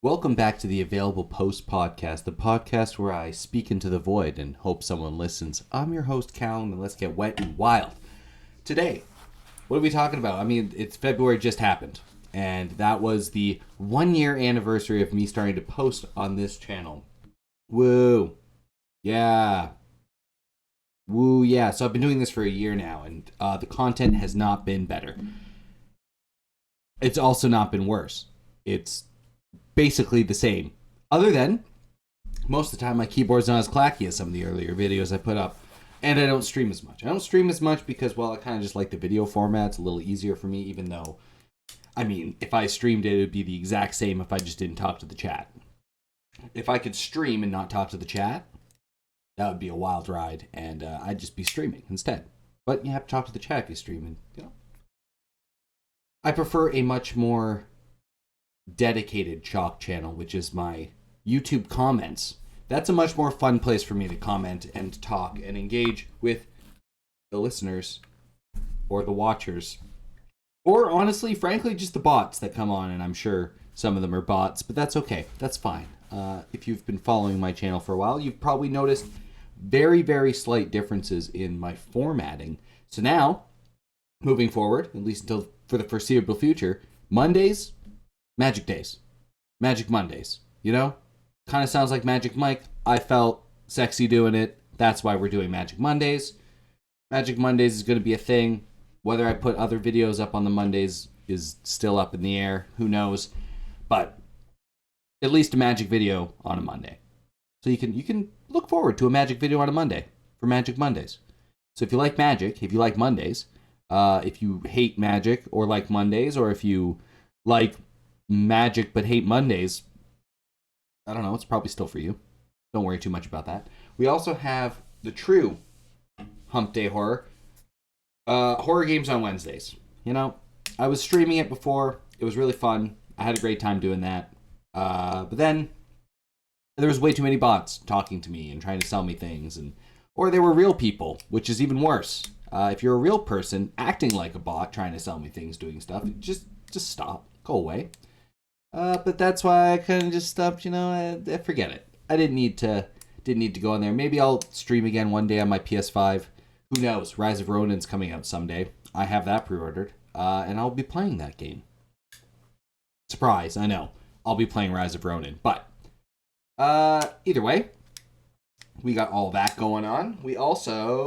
Welcome back to the Available Post podcast, the podcast where I speak into the void and hope someone listens. I'm your host, Callum, and let's get wet and wild. Today, what are we talking about? I mean, it's February just happened, and that was the 1 year anniversary of me starting to post on this channel. Woo. Yeah. Woo, yeah. So I've been doing this for a year now, and the content has not been better. It's also not been worse. It's basically the same. Other than, most of the time my keyboard's not as clacky as some of the earlier videos I put up. And I don't stream as much. I don't stream as much because, well, I kind of just like the video format. It's a little easier for me, even though, I mean, if I streamed it, it would be the exact same if I just didn't talk to the chat. If I could stream and not talk to the chat, that would be a wild ride, and I'd just be streaming instead. But you have to talk to the chat if you stream, and, you know. I prefer a much more dedicated chalk channel, which is my YouTube comments. That's a much more fun place for me to comment and talk and engage with the listeners or the watchers. Or honestly, frankly, just the bots that come on, and I'm sure some of them are bots, but that's okay. That's fine. If you've been following my channel for a while, you've probably noticed very, very slight differences in my formatting. So now, moving forward, at least until for the foreseeable future, Mondays, Magic Days. Magic Mondays. You know? Kind of sounds like Magic Mike. I felt sexy doing it. That's why we're doing Magic Mondays. Magic Mondays is going to be a thing. Whether I put other videos up on the Mondays is still up in the air. Who knows? But at least a Magic video on a Monday. So you can look forward to a Magic video on a Monday for Magic Mondays. So if you like Magic, if you like Mondays, if you hate Magic or like Mondays, or if you like Magic but hate Mondays, I don't know, it's probably still for you. Don't worry too much about that. We also have the true Hump Day Horror. Horror games on Wednesdays. You know, I was streaming it before. It was really fun. I had a great time doing that. But then there was way too many bots talking to me and trying to sell me things, or they were real people, which is even worse. If you're a real person acting like a bot trying to sell me things, doing stuff, just stop. Go away. But that's why I kind of just stopped, you know, I forget it. I didn't need to go in there. Maybe I'll stream again one day on my PS5. Who knows? Rise of Ronin's coming out someday. I have that pre-ordered, and I'll be playing that game. Surprise, I know. I'll be playing Rise of Ronin, but either way, we got all that going on. We also,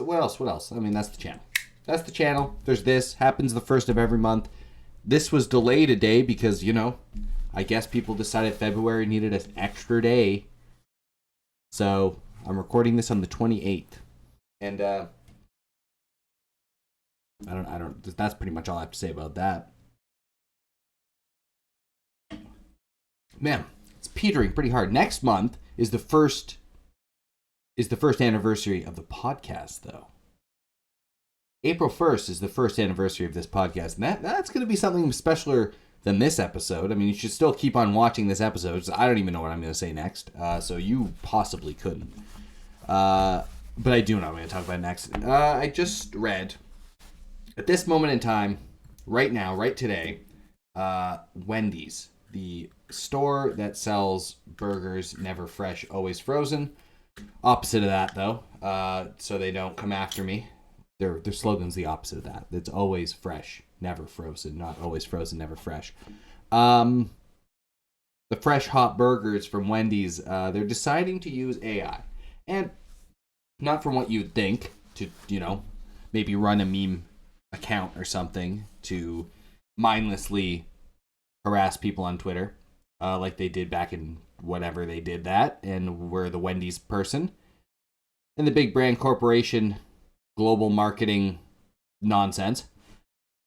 what else? I mean, that's the channel. That's the channel. There's this. Happens the first of every month. This was delayed a day because, you know, I guess people decided February needed an extra day. So I'm recording this on the 28th. And I don't, that's pretty much all I have to say about that. Man, it's petering pretty hard. Next month is the first anniversary of the podcast, though. April 1st is the first anniversary of this podcast, and that's going to be something specialer than this episode. I mean, you should still keep on watching this episode. So I don't even know what I'm going to say next, so you possibly couldn't. But I do know what I'm going to talk about next. I just read, at this moment in time, right now, right today, Wendy's, the store that sells burgers, never fresh, always frozen. Opposite of that, though, so they don't come after me. Their slogan's the opposite of that. It's always fresh, never frozen. Not always frozen, never fresh. The fresh hot burgers from Wendy's, they're deciding to use AI. And not from what you'd think, to, you know, maybe run a meme account or something to mindlessly harass people on Twitter, like they did back in whatever they did that, and were the Wendy's person. And the big brand corporation global marketing nonsense.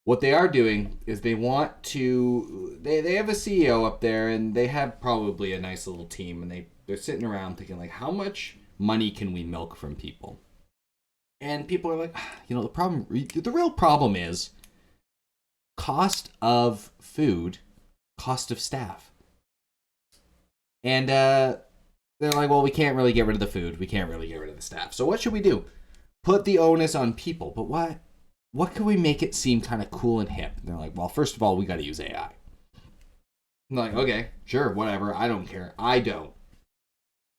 What they are doing is they want to, they have a CEO up there, and they have probably a nice little team, and they're sitting around thinking, like, how much money can we milk from people? And people are like, you know, the real problem is cost of food, cost of staff. And they're like, well, we can't really get rid of the food. We can't really get rid of the staff. So what should we do? Put the onus on people. But what can we make it seem kind of cool and hip? And they're like, well, first of all, we got to use AI. I'm like, okay, sure, whatever. I don't care. I don't.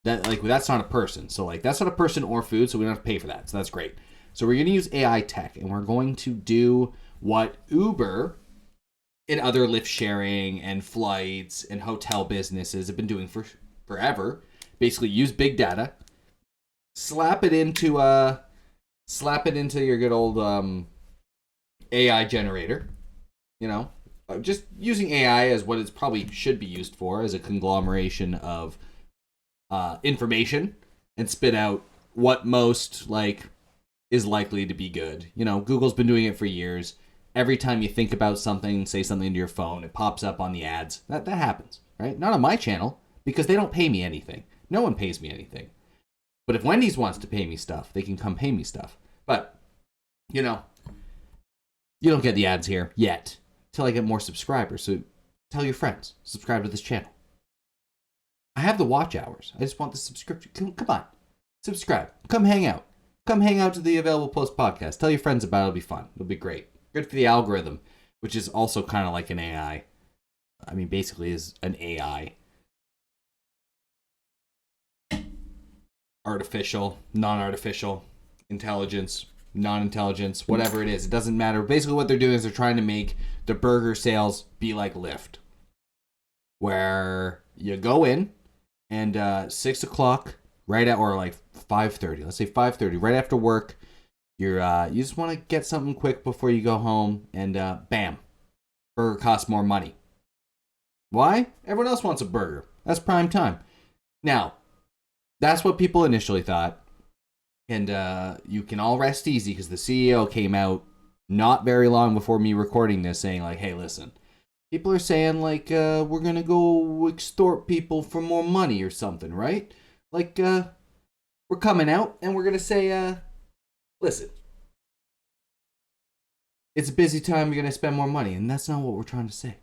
That's not a person. So like that's not a person or food, so we don't have to pay for that. So that's great. So we're gonna use AI tech, and we're going to do what Uber and other lift sharing and flights and hotel businesses have been doing for forever. Basically, use big data, slap it into your good old AI generator. You know, just using AI as what it probably should be used for, as a conglomeration of information, and spit out what most is likely to be good. You know, Google's been doing it for years. Every time you think about something, say something to your phone, it pops up on the ads. That happens, right? Not on my channel, because they don't pay me anything. No one pays me anything. But if Wendy's wants to pay me stuff, they can come pay me stuff. But, you know, you don't get the ads here yet until I get more subscribers. So tell your friends, subscribe to this channel. I have the watch hours. I just want the subscription. Come on. Subscribe. Come hang out. Come hang out to the Available Post podcast. Tell your friends about it. It'll be fun. It'll be great. Good for the algorithm, which is also kind of like an AI. I mean, basically is an AI. Artificial, non-artificial, intelligence, non-intelligence, whatever it is. It doesn't matter. Basically what they're doing is they're trying to make the burger sales be like Lyft. Where you go in and 6 o'clock, right at, or like 5:30, let's say 5:30, right after work, you just want to get something quick before you go home, and bam, burger costs more money. Why? Everyone else wants a burger. That's prime time. Now, that's what people initially thought, and you can all rest easy because the CEO came out not very long before me recording this saying like, hey, listen, people are saying like we're gonna go extort people for more money or something, right? Like we're coming out and we're gonna say listen, it's a busy time, you're gonna spend more money, and that's not what we're trying to say.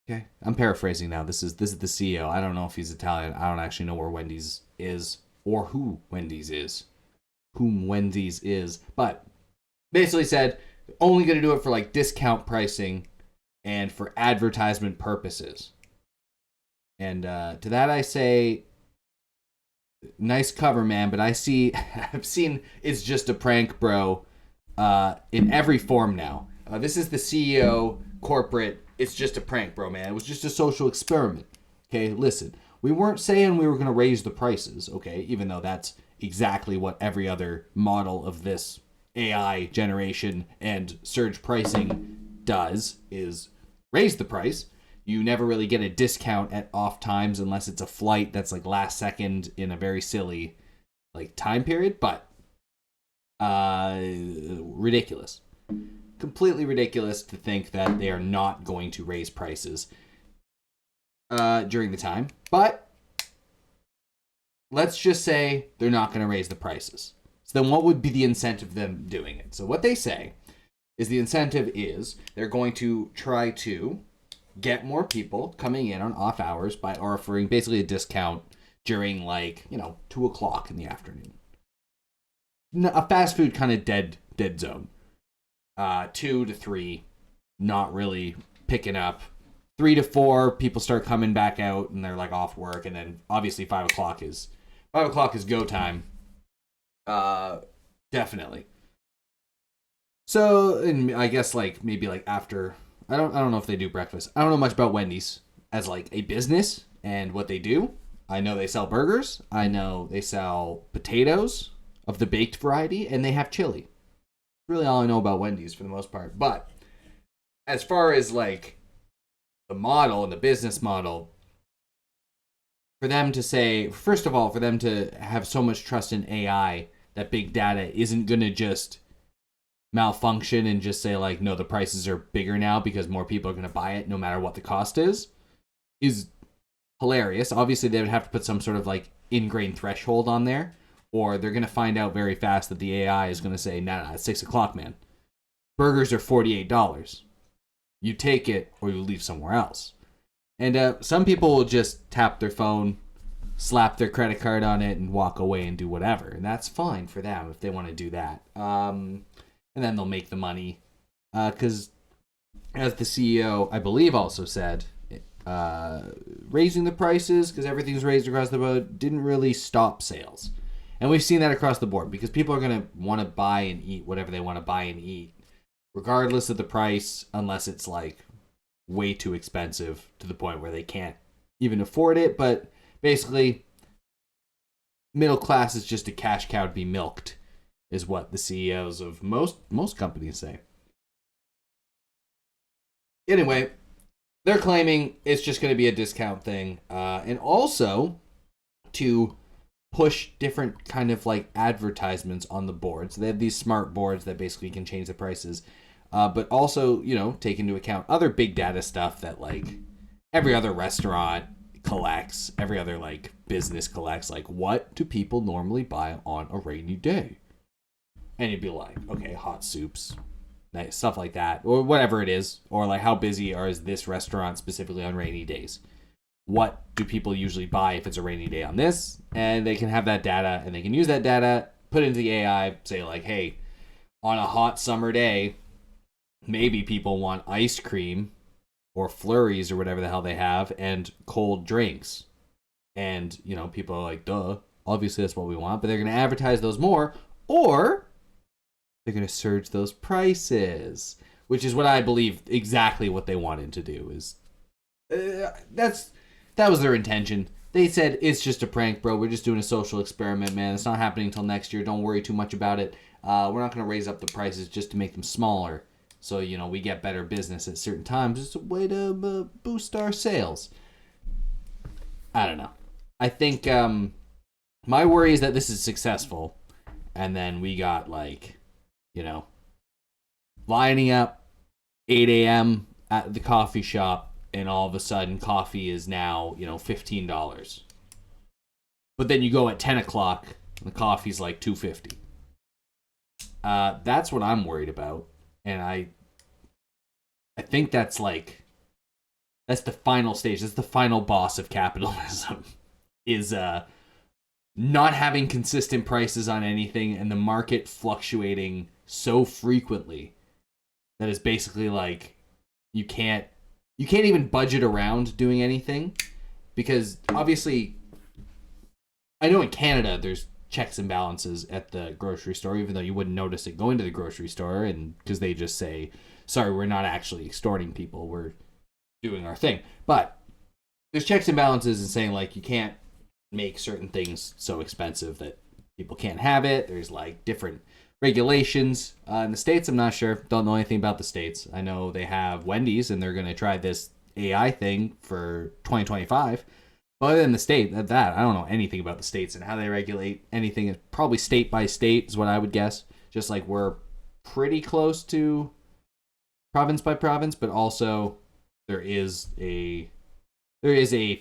Okay, I'm paraphrasing now. This is the CEO. I don't know if he's Italian. I don't actually know where Wendy's is or who Wendy's is, whom Wendy's is, but basically said only gonna do it for like discount pricing and for advertisement purposes. And to that I say, nice cover, man, but I've seen it's just a prank, bro, in every form now. This is the CEO corporate, it's just a prank, bro, man. It was just a social experiment. Okay, listen, we weren't saying we were going to raise the prices, okay, even though that's exactly what every other model of this AI generation and surge pricing does, is raise the price. You never really get a discount at off times unless it's a flight that's like last second in a very silly like time period, but ridiculous. Completely ridiculous to think that they are not going to raise prices during the time. But let's just say they're not going to raise the prices. So then what would be the incentive of them doing it? So what they say is the incentive is they're going to try to get more people coming in on off hours by offering basically a discount during 2 o'clock in the afternoon. A fast food kind of dead zone. 2 to 3, not really picking up. 3 to 4, people start coming back out and they're like off work, and then obviously 5 o'clock is go time. Definitely. So, and I guess maybe after, I don't know if they do breakfast. I don't know much about Wendy's as a business and what they do. I know they sell burgers. I know they sell potatoes of the baked variety, and they have chili. Really all I know about Wendy's for the most part. But as far as the model and the business model, for them to say, first of all, for them to have so much trust in AI that big data isn't going to just malfunction and just say no, the prices are bigger now because more people are going to buy it no matter what the cost is hilarious. Obviously they would have to put some sort of ingrained threshold on there, or they're going to find out very fast that the AI is going to say, nah, it's 6 o'clock, man. Burgers are $48. You take it or you leave somewhere else. And some people will just tap their phone, slap their credit card on it, and walk away and do whatever. And that's fine for them if they want to do that. And then they'll make the money. Because as the CEO, I believe, also said, raising the prices because everything's raised across the board didn't really stop sales. And we've seen that across the board because people are going to want to buy and eat whatever they want to buy and eat, regardless of the price, unless it's like way too expensive to the point where they can't even afford it. But basically, middle class is just a cash cow to be milked, is what the CEOs of most companies say. Anyway, they're claiming it's just going to be a discount thing, and also to push different kind of like advertisements on the boards. They have these smart boards that basically can change the prices, but also, you know, take into account other big data stuff that like every other restaurant collects, every other like business collects. Like, what do people normally buy on a rainy day? And you'd be like, okay, hot soups, stuff like that, or whatever it is, or like how busy is this restaurant specifically on rainy days? What do people usually buy if it's a rainy day on this? And they can have that data, and they can use that data, put it into the AI, say like, hey, on a hot summer day, maybe people want ice cream or flurries or whatever the hell they have and cold drinks. And, you know, people are like, duh, obviously that's what we want, but they're going to advertise those more, or they're going to surge those prices, which is what I believe exactly what they wanted to do. Is that was their intention. They said, it's just a prank, bro. We're just doing a social experiment, man. It's not happening until next year. Don't worry too much about it. We're not going to raise up the prices just to make them smaller. So, you know, we get better business at certain times. It's a way to boost our sales. I don't know. I think my worry is that this is successful. And then we got like, you know, lining up 8 a.m. at the coffee shop. And all of a sudden, coffee is now, you know, $15. But then you go at 10 o'clock, and the coffee's like $2.50. That's what I'm worried about. And I think that's the final stage. That's the final boss of capitalism. Is not having consistent prices on anything and the market fluctuating so frequently that it's basically like you can't even budget around doing anything, because obviously I know in Canada there's checks and balances at the grocery store, even though you wouldn't notice it going to the grocery store, and because they just say, sorry, we're not actually extorting people, we're doing our thing. But there's checks and balances and saying like you can't make certain things so expensive that people can't have it. There's like different regulations in the States. I'm not sure. Don't know anything about the States. I know they have Wendy's and they're going to try this AI thing for 2025. But other than the state, I don't know anything about the States and how they regulate anything. It's probably state by state is what I would guess. Just like we're pretty close to province by province, but also there is a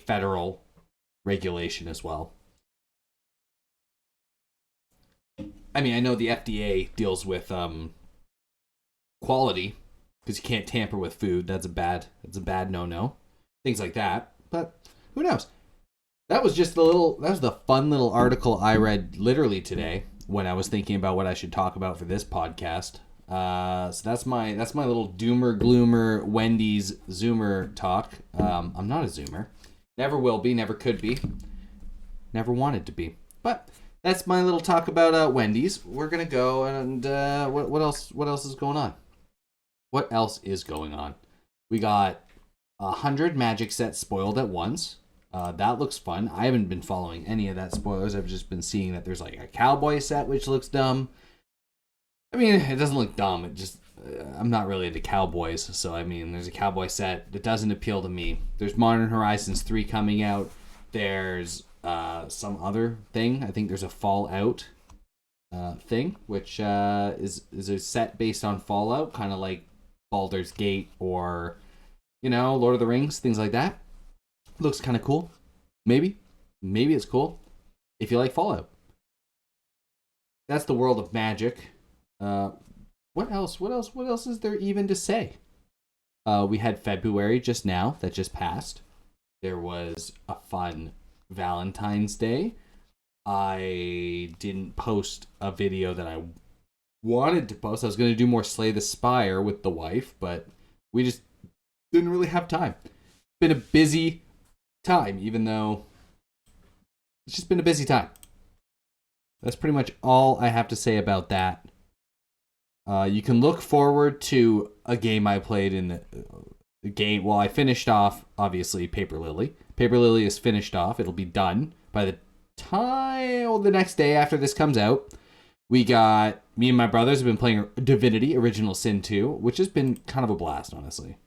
federal regulation as well. I mean, I know the FDA deals with quality because you can't tamper with food. That's a bad no-no. Things like that. But who knows? That was the fun little article I read literally today when I was thinking about what I should talk about for this podcast. So that's my little doomer gloomer Wendy's Zoomer talk. I'm not a Zoomer. Never will be, never could be. Never wanted to be. But that's my little talk about Wendy's. We're gonna go and what else? What else is going on? What else is going on? We got 100 magic sets spoiled at once. That looks fun. I haven't been following any of that spoilers. I've just been seeing that there's like a cowboy set which looks dumb. I mean, it doesn't look dumb. It just I'm not really into cowboys, so I mean, there's a cowboy set that doesn't appeal to me. There's Modern Horizons 3 coming out. There's some other thing. I think there's a Fallout thing, which is a set based on Fallout, kind of like Baldur's Gate or, you know, Lord of the Rings, things like that. Looks kind of cool. Maybe it's cool if you like Fallout. That's the world of magic. What else is there even to say? We had February just now that just passed. There was a fun Valentine's Day. I didn't post a video that I wanted to post. I was going to do more Slay the Spire with the wife, but we just didn't really have time. been a busy time, even though it's just been a busy time. That's pretty much all I have to say about that. You can look forward to a game I played in the game. Well, I finished off, obviously, Paper Lily. Paper Lily is finished off. It'll be done by the time, the next day after this comes out. Me and my brothers have been playing Divinity Original Sin 2, which has been kind of a blast, honestly.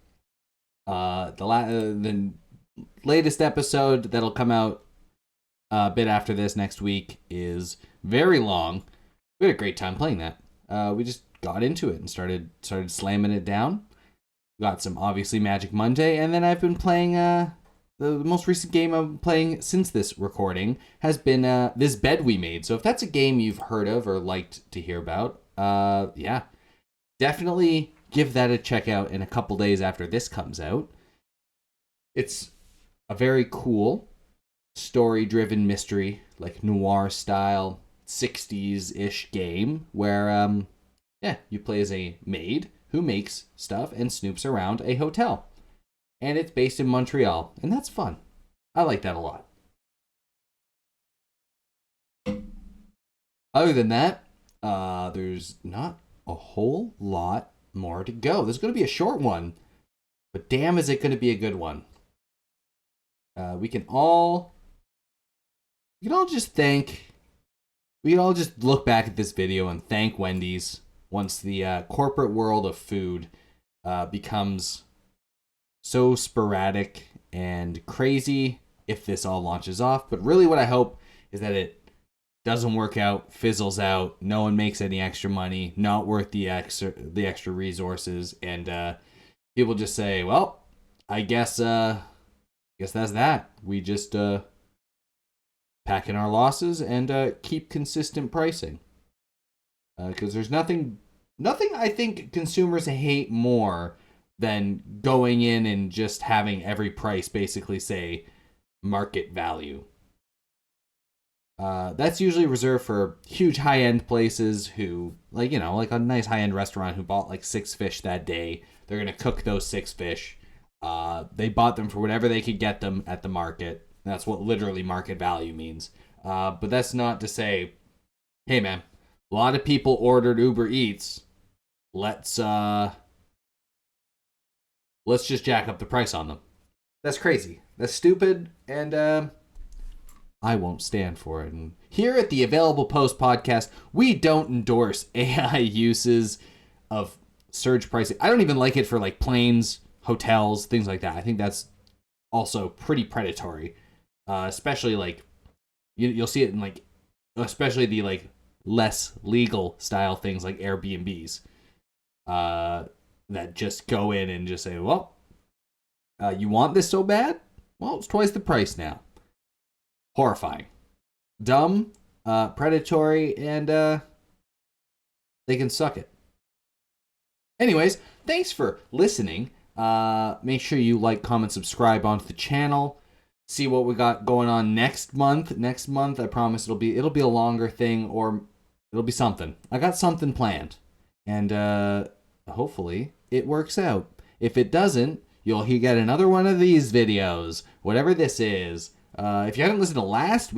The latest episode that'll come out a bit after this next week is very long. We had a great time playing that. We just got into it and started slamming it down. Got some, obviously, Magic Monday, and then I've been playing the most recent game I'm playing since this recording has been this bed we made. So if that's a game you've heard of or liked to hear about, yeah, definitely give that a check out in a couple days after this comes out. It's a very cool story-driven mystery, like noir style 60s-ish game where you play as a maid who makes stuff and snoops around a hotel. And it's based in Montreal, and that's fun. I like that a lot. Other than that, there's not a whole lot more to go. There's going to be a short one, but damn is it going to be a good one. We can all just look back at this video and thank Wendy's once the corporate world of food becomes so sporadic and crazy if this all launches off. But really what I hope is that it doesn't work out, fizzles out, no one makes any extra money, not worth the extra resources, and people just say, well, I guess that's that. We just pack in our losses and keep consistent pricing. Because there's nothing I think consumers hate more than going in and just having every price basically say market value. That's usually reserved for huge high-end places who, like a nice high-end restaurant who bought like 6 fish that day. They're going to cook those 6 fish. They bought them for whatever they could get them at the market. That's what literally market value means. But that's not to say, hey man, a lot of people ordered Uber Eats. Let's just jack up the price on them. That's crazy. That's stupid, and I won't stand for it. And here at the Available Post podcast, we don't endorse AI uses of surge pricing. I don't even like it for like planes, hotels, things like that. I think that's also pretty predatory, especially like you'll see it in like, especially the like less legal style things like Airbnbs. That just go in and just say, well, you want this so bad? Well, it's twice the price now. Horrifying. Dumb, predatory, and they can suck it. Anyways, thanks for listening. Make sure you like, comment, subscribe onto the channel. See what we got going on next month. Next month, I promise it'll be a longer thing, or it'll be something. I got something planned. And hopefully it works out. If it doesn't, you'll get another one of these videos, whatever this is. If you haven't listened to last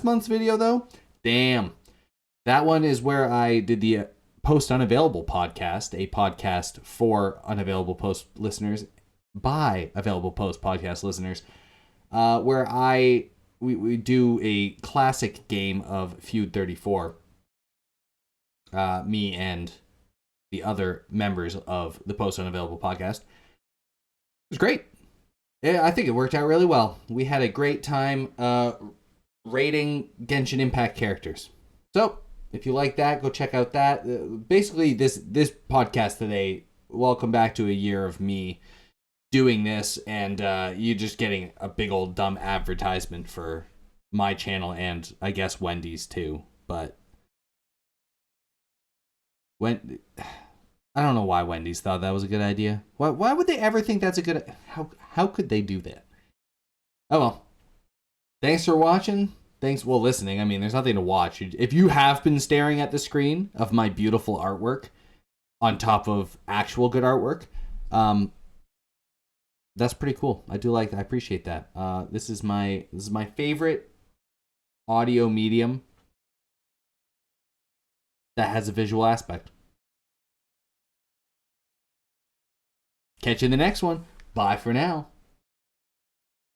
month's video though, damn, that one is where I did the Post-Unavailable podcast, a podcast for Unavailable Post listeners by Available Post podcast listeners, where we do a classic game of Feud 34. Me and the other members of the Post-Unavailable podcast. It was great. Yeah, I think it worked out really well. We had a great time rating Genshin Impact characters. So, if you like that, go check out that. Basically, this podcast today, welcome back to a year of me doing this, and you just getting a big old dumb advertisement for my channel and I guess Wendy's too. But I don't know why Wendy's thought that was a good idea. Why would they ever think that's a good... How could they do that? Oh well. Thanks for watching. Listening. I mean, there's nothing to watch. If you have been staring at the screen of my beautiful artwork on top of actual good artwork, That's pretty cool. I do like that. I appreciate that. This is my favorite audio medium that has a visual aspect. Catch you in the next one. Bye for now.